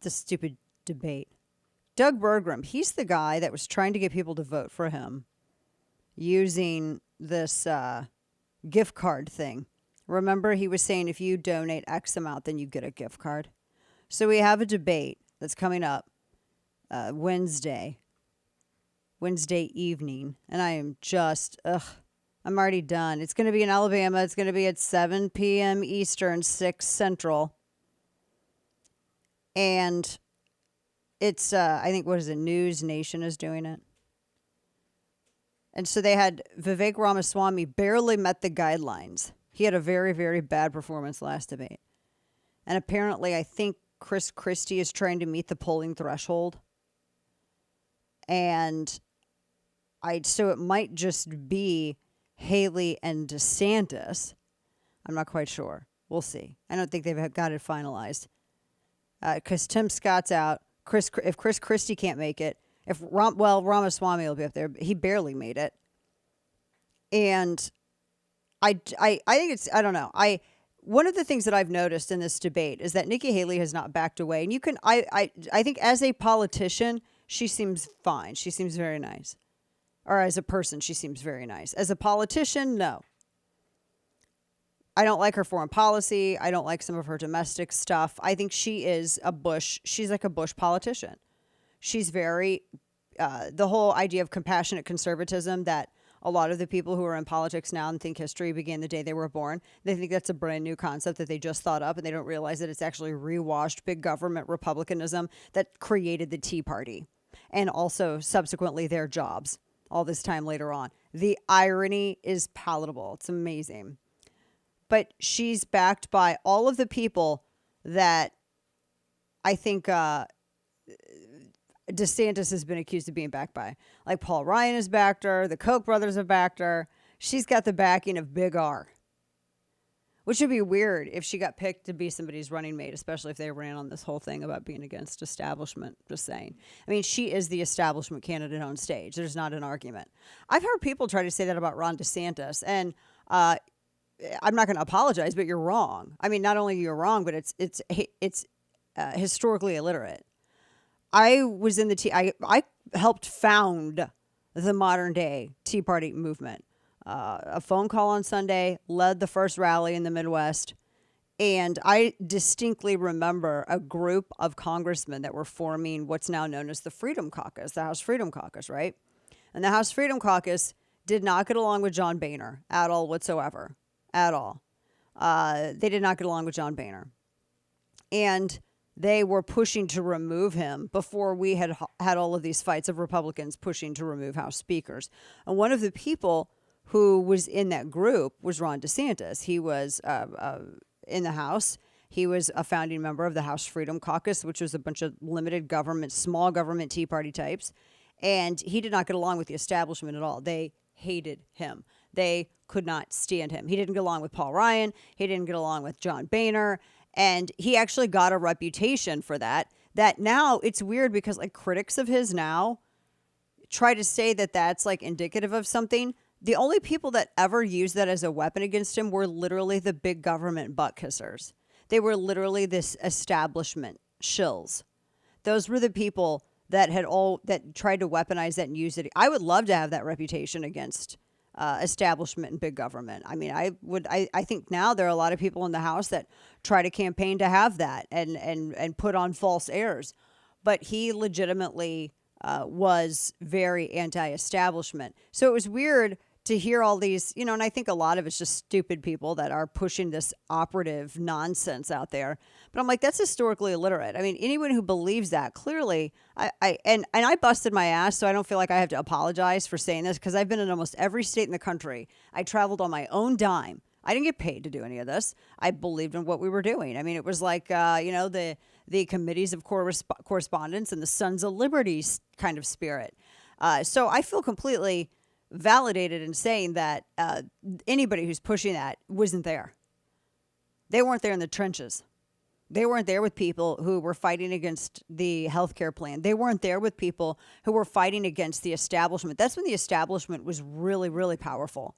the stupid debate. Doug Bergram, he's the guy that was trying to get people to vote for him using this gift card thing. Remember, he was saying if you donate X amount, then you get a gift card. So we have a debate that's coming up Wednesday evening, and I am just, I'm already done. It's going to be in Alabama. It's going to be at 7 p.m. Eastern, 6 Central. And it's, I think, what is it, News Nation is doing it. And so they had Vivek Ramaswamy barely met the guidelines. He had a very, very bad performance last debate. And apparently, I think Chris Christie is trying to meet the polling threshold. And so it might just be Haley and DeSantis. I'm not quite sure. We'll see. I don't think they've got it finalized. Because Tim Scott's out. If Chris Christie can't make it, Ramaswamy will be up there. He barely made it. And I think it's, I don't know. One of the things that I've noticed in this debate is that Nikki Haley has not backed away. And you can, I think as a politician, she seems fine. She seems very nice. Or as a person, she seems very nice. As a politician, no. I don't like her foreign policy. I don't like some of her domestic stuff. I think she's like a Bush politician. She's very, the whole idea of compassionate conservatism that a lot of the people who are in politics now and think history began the day they were born, they think that's a brand new concept that they just thought up, and they don't realize that it's actually rewashed big government republicanism that created the Tea Party and also subsequently their jobs all this time later on. The irony is palatable. It's amazing. But she's backed by all of the people that I think DeSantis has been accused of being backed by. Like Paul Ryan has backed her. The Koch brothers have backed her. She's got the backing of Big R. Which would be weird if she got picked to be somebody's running mate, especially if they ran on this whole thing about being against establishment. Just saying. I mean, she is the establishment candidate on stage. There's not an argument. I've heard people try to say that about Ron DeSantis. And I'm not going to apologize, but you're wrong. I mean, not only you're wrong, but it's historically illiterate. I was in I helped found the modern day Tea Party movement. A phone call on Sunday, led the first rally in the Midwest. And I distinctly remember a group of congressmen that were forming what's now known as the Freedom Caucus, the House Freedom Caucus, right? And the House Freedom Caucus did not get along with John Boehner at all whatsoever. At all. They did not get along with John Boehner. And they were pushing to remove him before we had all of these fights of Republicans pushing to remove House speakers. And one of the people who was in that group was Ron DeSantis. He was in the House. He was a founding member of the House Freedom Caucus, which was a bunch of limited government, small government Tea Party types. And he did not get along with the establishment at all. They hated him. They could not stand him. He didn't get along with Paul Ryan. He didn't get along with John Boehner. And he actually got a reputation for that. That now it's weird because like critics of his now try to say that that's like indicative of something. The only people that ever used that as a weapon against him were literally the big government butt kissers. They were literally this establishment shills. Those were the people that that tried to weaponize that and use it. I would love to have that reputation against establishment and big government. I mean, I think now there are a lot of people in the House that try to campaign to have that and put on false airs. But he legitimately was very anti-establishment. So it was weird to hear all these, and I think a lot of it's just stupid people that are pushing this operative nonsense out there. But I'm like, that's historically illiterate. I mean, anyone who believes that clearly, I busted my ass, so I don't feel like I have to apologize for saying this because I've been in almost every state in the country. I traveled on my own dime. I didn't get paid to do any of this. I believed in what we were doing. I mean, it was like, the committees of correspondence and the Sons of Liberty kind of spirit. So I feel completely validated in saying that anybody who's pushing that wasn't there. They weren't there in the trenches. They weren't there with people who were fighting against the healthcare plan. They weren't there with people who were fighting against the establishment. That's when the establishment was really, really powerful.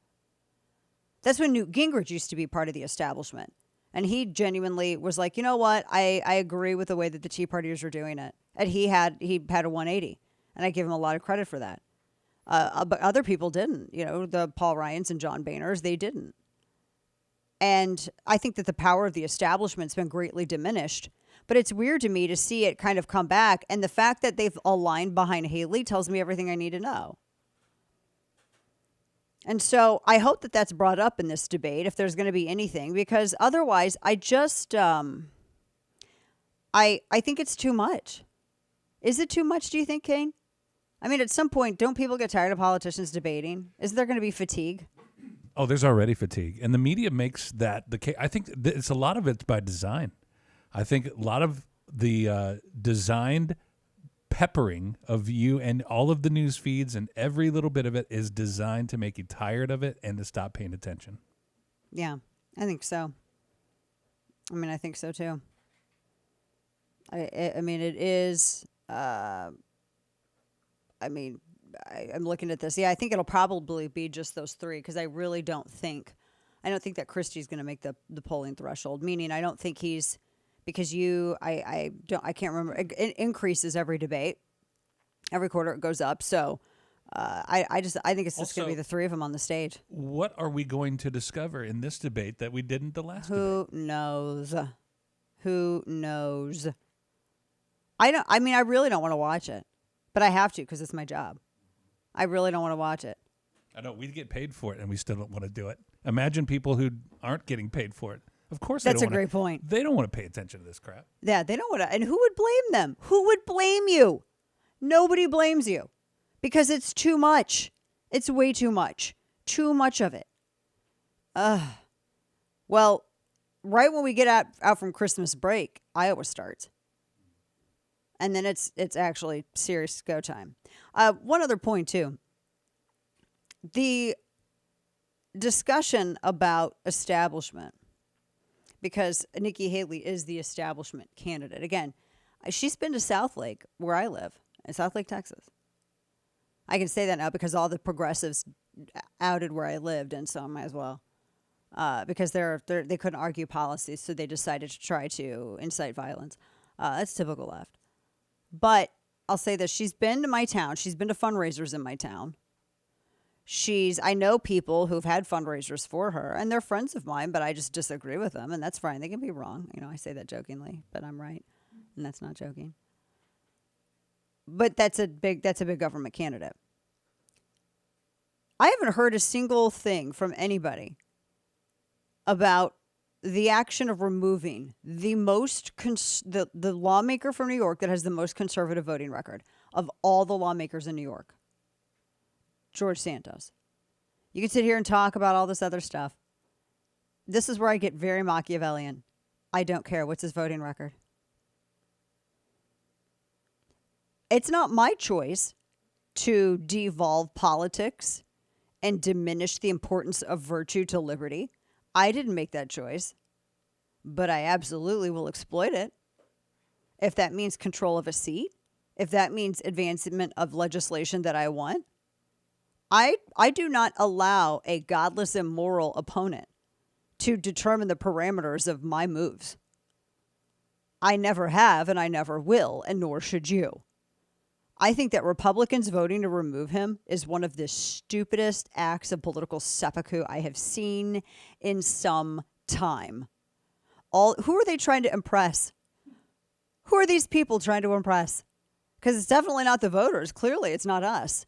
That's when Newt Gingrich used to be part of the establishment. And he genuinely was like, you know what? I agree with the way that the Tea Partiers are doing it. And he had a 180. And I give him a lot of credit for that. But other people didn't. The Paul Ryans and John Boehners, they didn't. And I think that the power of the establishment's been greatly diminished. But it's weird to me to see it kind of come back. And the fact that they've aligned behind Haley tells me everything I need to know. And so I hope that that's brought up in this debate, if there's going to be anything, because otherwise I just, I think it's too much. Is it too much, do you think, Kane? I mean, at some point, don't people get tired of politicians debating? Is there going to be fatigue? Oh, there's already fatigue. And the media makes that the case. I think it's a lot of it's by design. I think a lot of the designed peppering of you and all of the news feeds and every little bit of it is designed to make you tired of it and to stop paying attention. Yeah, I think so. I mean, I think so too. I mean, it is. I'm looking at this. Yeah, I think it'll probably be just those three because I really don't think that Christie's going to make the polling threshold. Meaning, I don't think he's. Because I can't remember. It increases every debate, every quarter it goes up. So I think it's just going to be the three of them on the stage. What are we going to discover in this debate that we didn't the last debate? Who knows? I really don't want to watch it, but I have to because it's my job. I really don't want to watch it. I know we get paid for it and we still don't want to do it. Imagine people who aren't getting paid for it. Of course, that's a great point. They don't want to pay attention to this crap. Yeah, they don't want to. And who would blame them? Who would blame you? Nobody blames you because it's too much. It's way too much. Too much of it. Well, right when we get out from Christmas break, Iowa starts. And then it's actually serious go time. One other point, too. The discussion about establishment. Because Nikki Haley is the establishment candidate. Again, she's been to Southlake, where I live, in Southlake, Texas. I can say that now because all the progressives outed where I lived, and so I might as well. Because they couldn't argue policies, so they decided to try to incite violence. That's typical left. But I'll say this. She's been to my town. She's been to fundraisers in my town. I know people who've had fundraisers for her, and they're friends of mine, but I just disagree with them, and that's fine. They can be wrong. I say that jokingly, but I'm right, and that's not joking. But that's a big government candidate. I haven't heard a single thing from anybody about the action of removing the lawmaker from New York that has the most conservative voting record of all the lawmakers in New York. George Santos. You can sit here and talk about all this other stuff. This is where I get very Machiavellian. I don't care. What's his voting record? It's not my choice to devolve politics and diminish the importance of virtue to liberty. I didn't make that choice, but I absolutely will exploit it. If that means control of a seat, if that means advancement of legislation that I want, I do not allow a godless, immoral opponent to determine the parameters of my moves. I never have, and I never will, and nor should you. I think that Republicans voting to remove him is one of the stupidest acts of political seppuku I have seen in some time. Who are they trying to impress? Who are these people trying to impress? Because it's definitely not the voters. Clearly, it's not us.